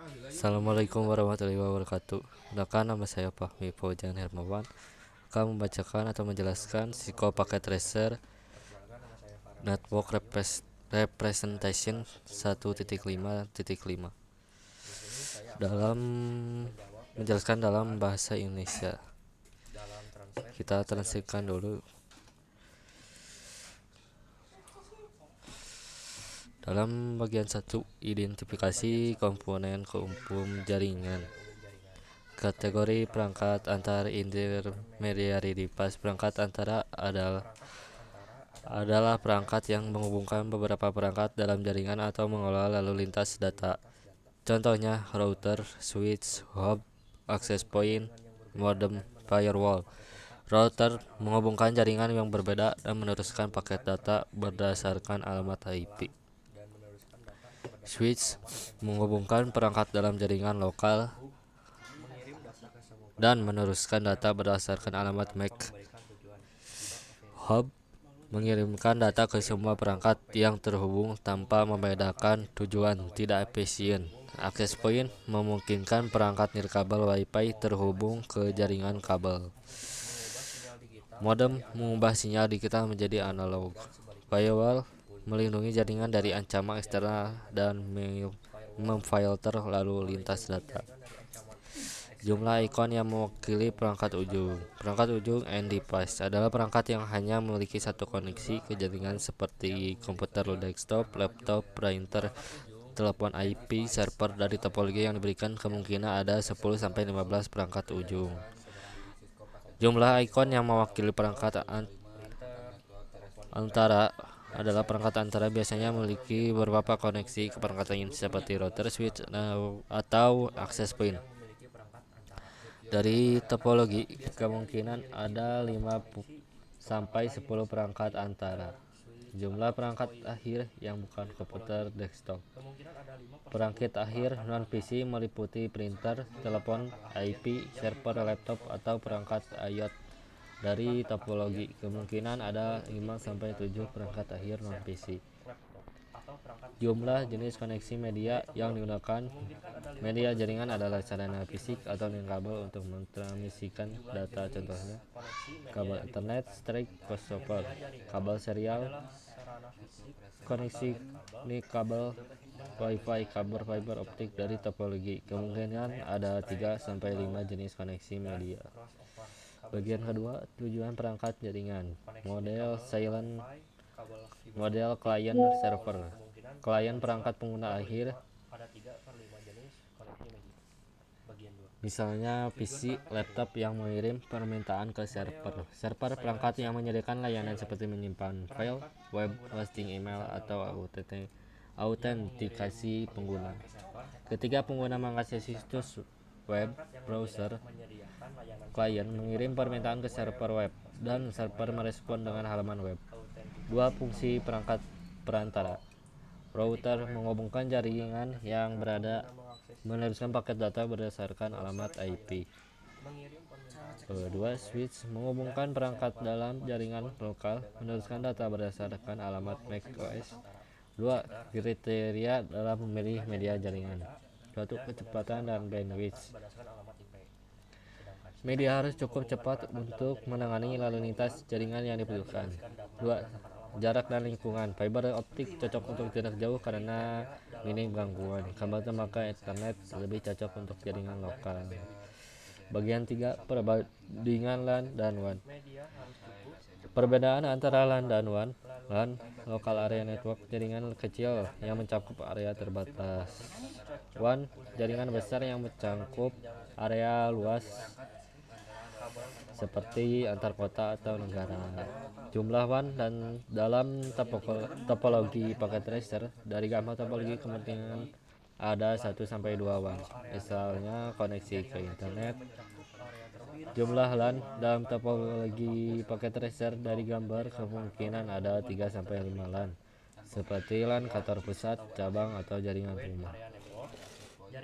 Assalamualaikum warahmatullahi wabarakatuh. Perkenalkan, nama saya Fahmi Fauzan Hermawan. Akan membacakan atau menjelaskan Psycho Packet Tracer Network Representation 1.5.5 dalam menjelaskan dalam bahasa Indonesia. Kita translasikan dulu. Dalam bagian 1, identifikasi komponen umum jaringan. Kategori perangkat antar intermediary device. Perangkat antara adalah perangkat yang menghubungkan beberapa perangkat dalam jaringan atau mengelola lalu lintas data. Contohnya router, switch, hub, access point, modem, firewall. Router menghubungkan jaringan yang berbeda dan meneruskan paket data berdasarkan alamat IP. Switch menghubungkan perangkat dalam jaringan lokal dan meneruskan data berdasarkan alamat MAC. Hub mengirimkan data ke semua perangkat yang terhubung tanpa membedakan tujuan, tidak efisien. Access point memungkinkan perangkat nirkabel Wi-Fi terhubung ke jaringan kabel. Modem mengubah sinyal digital menjadi analog. Firewall melindungi jaringan dari ancaman eksternal dan memfilter lalu lintas data. Jumlah ikon yang mewakili perangkat ujung. Perangkat ujung end device adalah perangkat yang hanya memiliki satu koneksi ke jaringan seperti komputer desktop, laptop, printer, telepon IP, server. Dari topologi yang diberikan kemungkinan ada 10-15 perangkat ujung. Jumlah ikon yang mewakili perangkat antara adalah perangkat antara biasanya memiliki beberapa koneksi ke perangkat lain seperti router, switch, atau access point. Dari topologi, kemungkinan ada 5-10 perangkat antara. Jumlah perangkat akhir yang bukan komputer desktop. Perangkat akhir non-PC meliputi printer, telepon, IP, server laptop, atau perangkat IoT. Dari topologi, kemungkinan ada 5-7 perangkat akhir non-PC. Jumlah jenis koneksi media yang digunakan. Media jaringan adalah sarana fisik atau nirkabel untuk mentransmisikan data, contohnya kabel Ethernet, strike, crossover, kabel serial, koneksi nirkabel, Wi-Fi, kabel fiber optik. Dari topologi, kemungkinan ada 3-5 jenis koneksi media. Bagian kedua, tujuan perangkat jaringan. Model client server. Klien perangkat pengguna akhir, misalnya PC, laptop yang mengirim permintaan ke server. Server perangkat yang menyediakan layanan seperti menyimpan file, web hosting, email, atau autentikasi pengguna. Ketika pengguna mengakses situs web browser, klien mengirim permintaan ke server web dan server merespon dengan halaman web. 2 fungsi perangkat perantara. Router menghubungkan jaringan yang berada, meneruskan paket data berdasarkan alamat IP. 2. Switch menghubungkan perangkat dalam jaringan lokal, meneruskan data berdasarkan alamat MAC OS. 2. Kriteria dalam memilih media jaringan. 1. Kecepatan dan bandwidth. Media harus cukup cepat untuk menangani lalu lintas jaringan yang dibutuhkan. 2. Jarak dan lingkungan. Fiber optik cocok untuk jarak jauh karena minim gangguan. Kabel tembaga Ethernet lebih cocok untuk jaringan lokal. Bagian 3, perbandingan LAN dan WAN. Perbedaan antara LAN dan WAN. LAN, local area network, jaringan kecil yang mencakup area terbatas. WAN, jaringan besar yang mencakup area luas seperti antar kota atau negara. Jumlah WAN dan dalam topologi packet tracer. Dari gambar topologi, kemungkinan ada 1-2 WAN, misalnya koneksi ke internet. Jumlah LAN dalam topologi packet tracer. Dari gambar, kemungkinan ada 3-5 LAN, seperti LAN kantor pusat, cabang, atau jaringan rumah.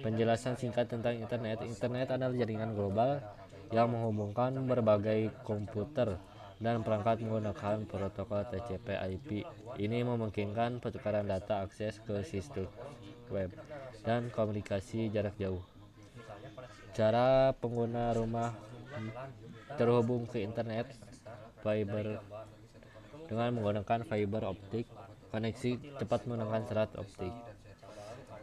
Penjelasan singkat tentang internet. Internet adalah jaringan global yang menghubungkan berbagai komputer dan perangkat menggunakan protokol TCP/IP. Ini memungkinkan pertukaran data akses ke situs web, dan komunikasi jarak jauh. Cara pengguna rumah terhubung ke internet fiber dengan menggunakan fiber optik. Koneksi cepat menggunakan serat optik.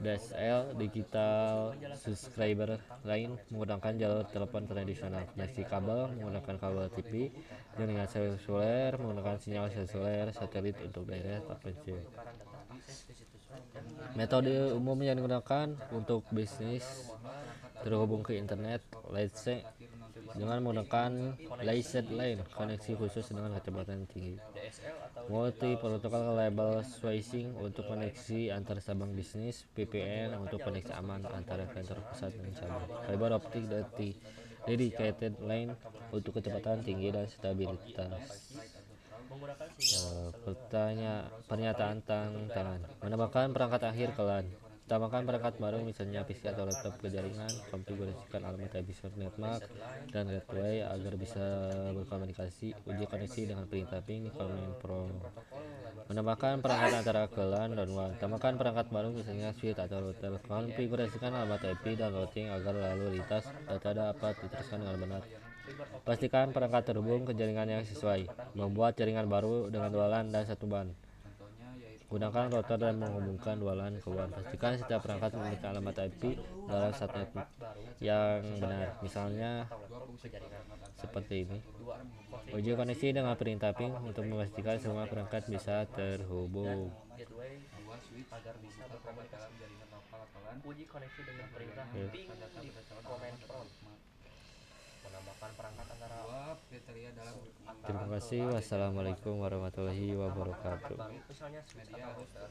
DSL digital subscriber line menggunakan jalur telepon tradisional. Koneksi kabel menggunakan kabel TV. Jaringan seluler menggunakan sinyal seluler satelit untuk daerah terpencil. Metode umum yang digunakan untuk bisnis terhubung ke internet LTE dengan menggunakan licensed line, koneksi khusus dengan kecepatan tinggi. Multi protokol label switching untuk koneksi antar cabang bisnis. VPN untuk koneksi aman antara kantor pusat dan cabang. Fiber optic dedicated line untuk kecepatan tinggi dan stabilitas. Pernyataan tantangan: menambahkan perangkat akhir ke LAN. Tambahkan perangkat baru misalnya PC atau laptop ke jaringan. Konfigurasikan alamat IP netmark dan gateway agar bisa berkomunikasi. Uji koneksi dengan perintah ping Command Pro. Menambahkan perangkat antara ke LAN dan WAN. Tambahkan perangkat baru misalnya switch atau router. Konfigurasikan alamat IP dan routing agar lalu lintas data dapat diteruskan dengan benar. Pastikan perangkat terhubung ke jaringan yang sesuai. Membuat jaringan baru dengan 2 LAN dan 1 WAN. Gunakan router dan menghubungkan 2 LAN ke WAN. Pastikan setiap perangkat memiliki alamat IP dalam subnet yang benar. Misalnya seperti ini. Uji koneksi dengan perintah ping untuk memastikan semua perangkat bisa terhubung. Uji koneksi dengan perintah ping di Command Prompt. Menambahkan perangkat antara Terima kasih. Wassalamualaikum warahmatullahi wabarakatuh. misalnya switch atau router.